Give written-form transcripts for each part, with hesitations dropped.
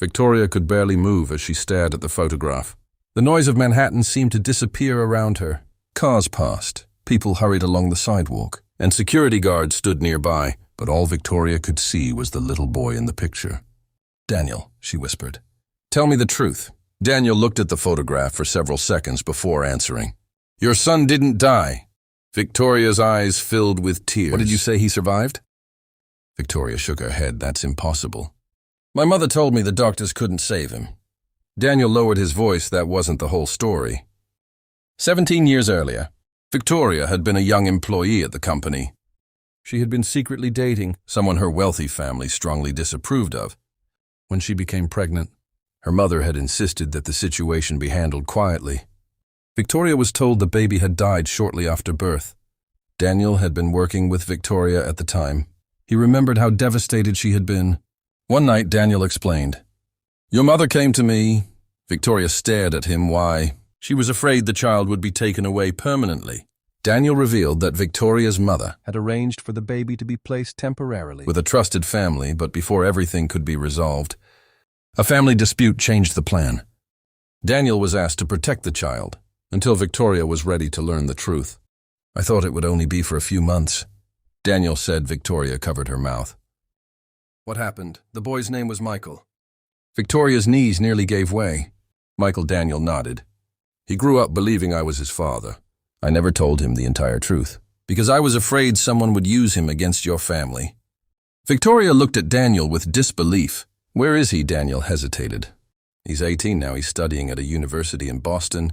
Victoria could barely move as she stared at the photograph. The noise of Manhattan seemed to disappear around her. Cars passed, people hurried along the sidewalk, and security guards stood nearby, but all Victoria could see was the little boy in the picture. "Daniel," she whispered. "Tell me the truth." Daniel looked at the photograph for several seconds before answering. "Your son didn't die." Victoria's eyes filled with tears. "What did you say, he survived?" Victoria shook her head. "That's impossible. My mother told me the doctors couldn't save him." Daniel lowered his voice. That wasn't the whole story. 17 years earlier, Victoria had been a young employee at the company. She had been secretly dating someone her wealthy family strongly disapproved of. When she became pregnant, her mother had insisted that the situation be handled quietly. Victoria was told the baby had died shortly after birth. Daniel had been working with Victoria at the time. He remembered how devastated she had been. One night, Daniel explained, "Your mother came to me." Victoria stared at him. Why? She was afraid the child would be taken away permanently. Daniel revealed that Victoria's mother had arranged for the baby to be placed temporarily with a trusted family, but before everything could be resolved, a family dispute changed the plan. Daniel was asked to protect the child until Victoria was ready to learn the truth. "I thought it would only be for a few months," Daniel said. Victoria covered her mouth. "What happened?" "The boy's name was Michael." Victoria's knees nearly gave way. "Michael," Daniel nodded. "He grew up believing I was his father. I never told him the entire truth, because I was afraid someone would use him against your family." Victoria looked at Daniel with disbelief. "Where is he?" Daniel hesitated. "He's 18 now. He's studying at a university in Boston."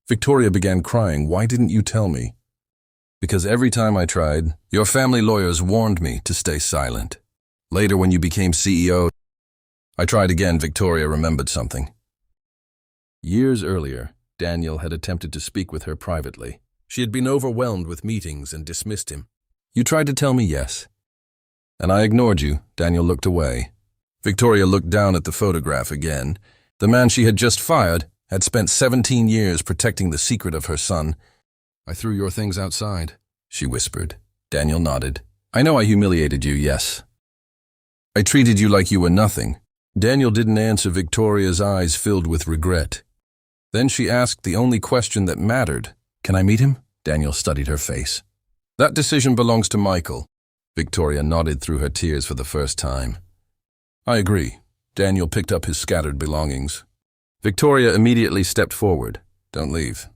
Victoria began crying. "Why didn't you tell me?" "Because every time I tried, your family lawyers warned me to stay silent. Later, when you became CEO, I tried again." Victoria remembered something. Years earlier, Daniel had attempted to speak with her privately. She had been overwhelmed with meetings and dismissed him. "You tried to tell me yes, and I ignored you." Daniel looked away. Victoria looked down at the photograph again. The man she had just fired had spent 17 years protecting the secret of her son. "I threw your things outside," she whispered. Daniel nodded. "I know I humiliated you, yes. I treated you like you were nothing." Daniel didn't answer. Victoria's eyes filled with regret. Then she asked the only question that mattered. "Can I meet him?" Daniel studied her face. "That decision belongs to Michael." Victoria nodded through her tears for the first time. "I agree." Daniel picked up his scattered belongings. Victoria immediately stepped forward. "Don't leave."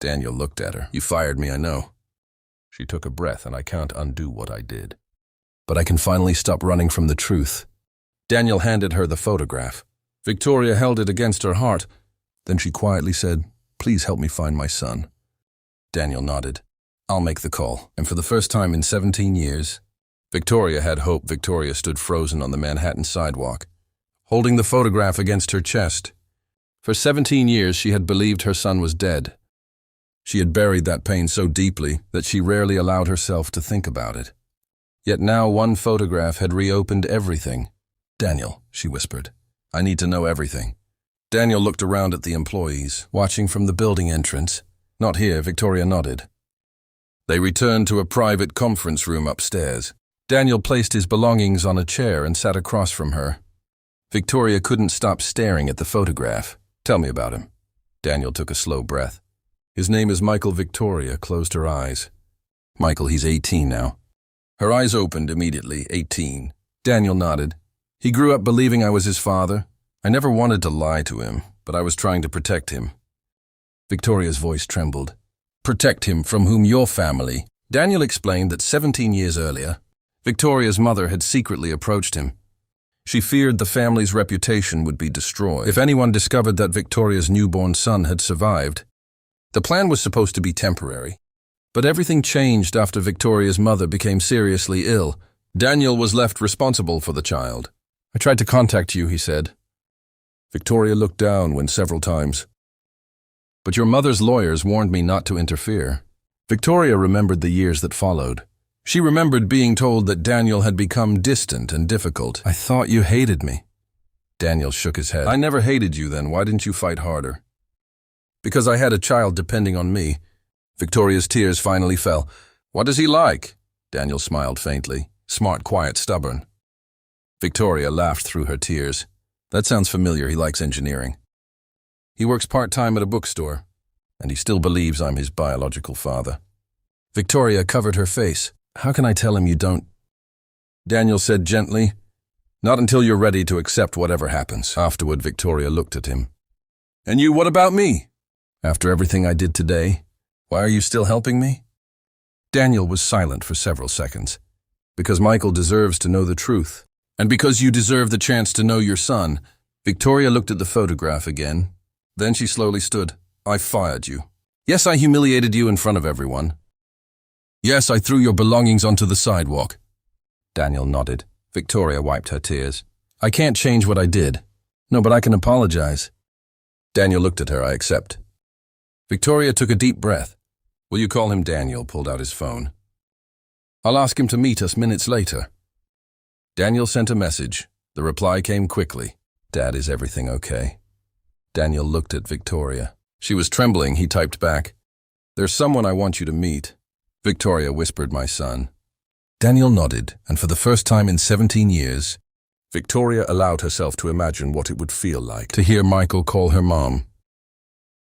Daniel looked at her. "You fired me, I know." She took a breath. "And I can't undo what I did. But I can finally stop running from the truth." Daniel handed her the photograph. Victoria held it against her heart. Then she quietly said, "Please help me find my son." Daniel nodded. "I'll make the call." And for the first time in 17 years, Victoria had hope. Victoria stood frozen on the Manhattan sidewalk, holding the photograph against her chest. For 17 years, she had believed her son was dead. She had buried that pain so deeply that she rarely allowed herself to think about it. Yet now one photograph had reopened everything. "Daniel," she whispered, "I need to know everything." Daniel looked around at the employees, watching from the building entrance. "Not here," Victoria nodded. They returned to a private conference room upstairs. Daniel placed his belongings on a chair and sat across from her. Victoria couldn't stop staring at the photograph. "Tell me about him." Daniel took a slow breath. "His name is Michael." Victoria closed her eyes. "Michael, he's 18 now." Her eyes opened immediately. 18. Daniel nodded. "He grew up believing I was his father. I never wanted to lie to him, but I was trying to protect him." Victoria's voice trembled. "Protect him from whom? Your family?" Daniel explained that 17 years earlier, Victoria's mother had secretly approached him. She feared the family's reputation would be destroyed if anyone discovered that Victoria's newborn son had survived. The plan was supposed to be temporary, but everything changed after Victoria's mother became seriously ill. Daniel was left responsible for the child. "I tried to contact you," he said. Victoria looked down when several times. "But your mother's lawyers warned me not to interfere." Victoria remembered the years that followed. She remembered being told that Daniel had become distant and difficult. "I thought you hated me." Daniel shook his head. "I never hated you then. Why didn't you fight harder?" "Because I had a child depending on me." Victoria's tears finally fell. "What is he like?" Daniel smiled faintly. "Smart, quiet, stubborn." Victoria laughed through her tears. That sounds familiar. He likes engineering. He works part-time at a bookstore, and he still believes I'm his biological father. Victoria covered her face. How can I tell him you don't? Daniel said gently, not until you're ready to accept whatever happens. Afterward, Victoria looked at him. And you, what about me? After everything I did today, why are you still helping me? Daniel was silent for several seconds. Because Michael deserves to know the truth. And because you deserve the chance to know your son. Victoria looked at the photograph again. Then she slowly stood. I fired you. Yes, I humiliated you in front of everyone. Yes, I threw your belongings onto the sidewalk. Daniel nodded. Victoria wiped her tears. I can't change what I did. No, but I can apologize. Daniel looked at her. I accept. Victoria took a deep breath. Will you call him Daniel? Pulled out his phone. I'll ask him to meet us minutes later. Daniel sent a message. The reply came quickly. Dad, is everything okay? Daniel looked at Victoria. She was trembling. He typed back. There's someone I want you to meet. Victoria whispered, my son. Daniel nodded, and for the first time in 17 years, Victoria allowed herself to imagine what it would feel like to hear Michael call her mom.